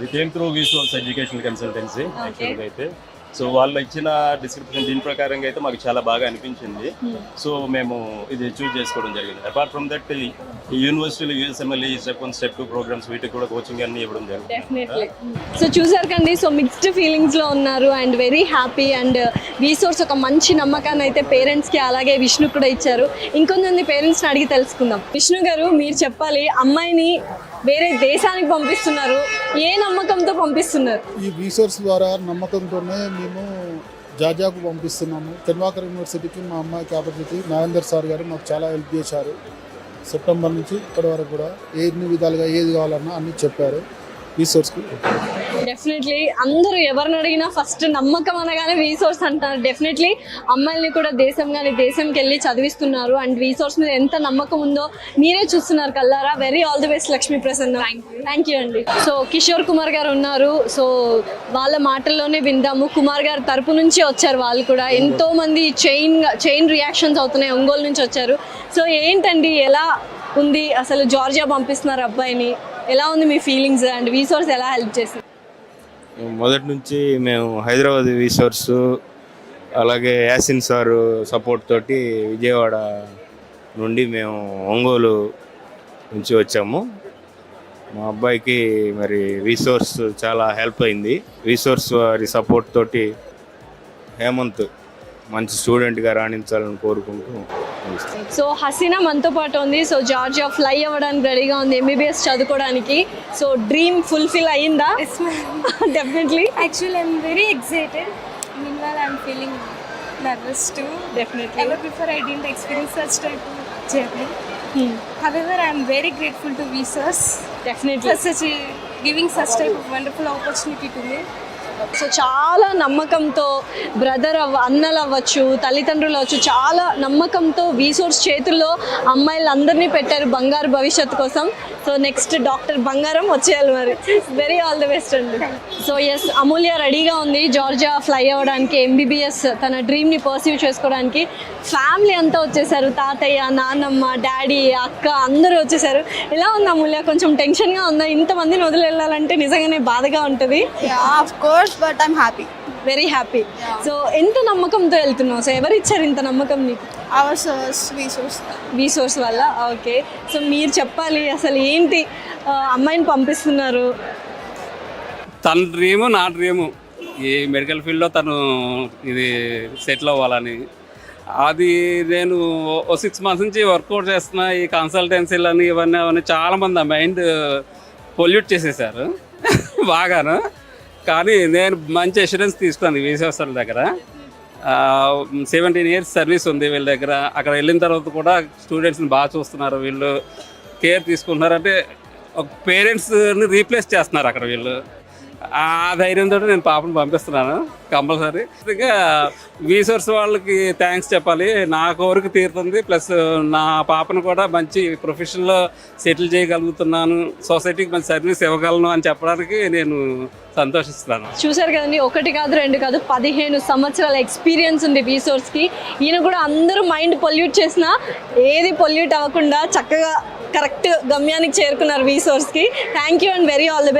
వి came through visuals educational consultancy okay. యాక్చువల్గా అయితే. So వాళ్ళు ఇచ్చిన డిస్క్రిప్షన్ దీని ప్రకారంగా అయితే మాకు చాలా బాగా అనిపించింది. సో మేము ఇది చూస్ చేసుకోవడం జరిగింది. అపార్ట్ ఫ్రమ్ దట్ ఈ యూనివర్సిటీలో యూఎస్ఎంఎల్ఈ స్టెప్ 1 స్టెప్ 2 ప్రోగ్రామ్స్ వీటికి కూడా కోచింగ్ అన్ని ఇవ్వడం జరిగింది. డెఫినెట్లీ. సో చూసారు కండి, సో మిక్స్డ్ ఫీలింగ్స్ లో ఉన్నారు and very happy. And resource ఒక మంచి నమ్మకాన్ని అయితే పేరెంట్స్ కి అలాగే విష్ణు కూడా ఇచ్చారు. ఇంకొంతమంది పేరెంట్స్ అడిగి తెలుసుకుందాం. విష్ణు గారు, మీరు చెప్పాలి, అమ్మాయిని వేరే దేశానికి పంపిస్తున్నారు, ఏ నమ్మకంతో పంపిస్తున్నారు? ఈ రీసోర్స్ ద్వారా నమ్మకంతోనే మేము జాజాకు పంపిస్తున్నాము. తెన్వాకర్ యూనివర్సిటీకి మా అమ్మాయి కాబట్టి నాగేందర్ సార్ గారు మాకు చాలా హెల్ప్ చేశారు. సెప్టెంబర్ నుంచి ఇప్పటి వరకు కూడా ఎన్ని విధాలుగా ఏది కావాలన్నా అన్నీ చెప్పారు. రీసోర్స్కి డెఫినెట్లీ అందరూ ఎవరిని అడిగినా ఫస్ట్ నమ్మకం అనగానే రీసోర్స్ అంటారు. డెఫినెట్లీ అమ్మాయిల్ని కూడా దేశంకి వెళ్ళి చదివిస్తున్నారు. అండ్ రీసోర్స్ మీద ఎంత నమ్మకం ఉందో మీరే చూస్తున్నారు కల్లారా. Very all the best Lakshmi Prasanna. Thank you అండి. సో కిషోర్ కుమార్ గారు ఉన్నారు. సో వాళ్ళ మాటల్లోనే విందాము. కుమార్ గారు తరపు నుంచి వచ్చారు వాళ్ళు కూడా. ఎంతో మంది చైన్ రియాక్షన్స్ అవుతున్నాయి. ఒంగోలు నుంచి వచ్చారు. సో ఏంటండి, ఎలా ఉంది అసలు? జార్జియా పంపిస్తున్నారు అబ్బాయిని, ఎలా ఉంది మీ ఫీలింగ్స్? అండ్ రీసోర్స్ ఎలా హెల్ప్ చేసింది? మొదటి నుంచి మేము హైదరాబాద్ రీసోర్స్ అలాగే యాసిన్ సారు సపోర్ట్ తోటి విజయవాడ నుండి మేము ఒంగోలు నుంచి వచ్చాము. మా అబ్బాయికి మరి రీసోర్స్ చాలా హెల్ప్ అయింది. రీసోర్స్ వారి సపోర్ట్ తోటి హేమంత్ మంచి స్టూడెంట్గా రాణించాలని కోరుకుంటూ. సో హసీనా మనతో పాటు ఉంది. సో జార్జియా ఫ్లై అవ్వడానికి రెడీగా ఉంది, ఎంబీబీఎస్ చదువుకోవడానికి. సో డ్రీమ్ ఫుల్ఫిల్ అయ్యిందా? Definitely. Actually, I'm very excited. Meanwhile, I'm feeling nervous too. Definitely. Ever before, I didn't experience such type of journey. However, I'm very grateful to Vsauce definitely. for giving such type of wonderful opportunity to me. So చాలా నమ్మకంతో అన్నలు అవ్వచ్చు, తల్లిదండ్రులు అవ్వచ్చు, చాలా నమ్మకంతో resource చేతుల్లో అమ్మాయిలందరినీ పెట్టారు బంగారు భవిష్యత్తు కోసం. సో నెక్స్ట్ డాక్టర్ బంగారం వచ్చేయాలి మరి. వెరీ ఆల్ ది బెస్ట్ అండి. సో ఎస్, అమూల్య రెడీగా ఉంది జార్జియా ఫ్లై అవ్వడానికి, ఎంబీబీఎస్ తన డ్రీమ్ని పర్సీవ్ చేసుకోవడానికి. ఫ్యామిలీ అంతా వచ్చేసారు, తాతయ్య, నాన్నమ్మ, డాడీ, అక్క అందరూ వచ్చేసారు. ఎలా ఉంది అమూల్య? కొంచెం టెన్షన్గా ఉందా? ఇంతమందిని వదిలి వెళ్ళాలంటే నిజంగానే బాధగా ఉంటుంది. Of course, but I'm happy. Very happy. So ఎంత నమ్మకంతో వెళ్తున్నావు? సో ఎవరు ఇచ్చారు ఇంత నమ్మకం నీకు? Our source, Vsauce. రీసోర్స్ వల్ల. ఓకే. సో మీరు చెప్పాలి, అసలు ఏంటి అమ్మాయిని పంపిస్తున్నారు? తన డ్రీము నా డ్రీము ఈ మెడికల్ ఫీల్డ్లో తను ఇది సెటిల్ అవ్వాలని. అది నేను 6 months నుంచి వర్కౌట్ చేస్తున్నా. ఈ కన్సల్టెన్సీలని ఇవన్నీ చాలామంది ఆ మైండ్ పొల్యూట్ చేసేసారు బాగాను. కానీ నేను మంచి అష్యూరెన్స్ తీసుకున్నాను విజయవాడ దగ్గర. 17 years సర్వీస్ ఉంది వీళ్ళ దగ్గర. అక్కడ వెళ్ళిన తర్వాత కూడా స్టూడెంట్స్ని బాగా చూస్తున్నారు, వీళ్ళు కేర్ తీసుకుంటున్నారు. అంటే ఒక పేరెంట్స్ని రీప్లేస్ చేస్తున్నారు అక్కడ వీళ్ళు. ఆ ధైర్యంతో నేను పాపను పంపిస్తున్నాను కంపల్సరీ. ఇంకా రీసోర్స్ వాళ్ళకి థ్యాంక్స్ చెప్పాలి. నా కోరిక తీరుతుంది, ప్లస్ నా పాపను కూడా మంచి ప్రొఫెషన్లో సెటిల్ చేయగలుగుతున్నాను, సొసైటీకి మంచి సర్వీస్ ఇవ్వగలను అని చెప్పడానికి నేను సంతోషిస్తున్నాను. చూసారు కదండి, 1 కాదు 2 కాదు 15 సంవత్సరాల ఎక్స్పీరియన్స్ ఉంది రీసోర్స్కి. ఈయన కూడా అందరూ మైండ్ పొల్యూట్ చేసినా ఏది పొల్యూట్ అవ్వకుండా చక్కగా కరెక్ట్ గమ్యానికి చేరుకున్నారు రీసోర్స్కి. Thank you and very all the best.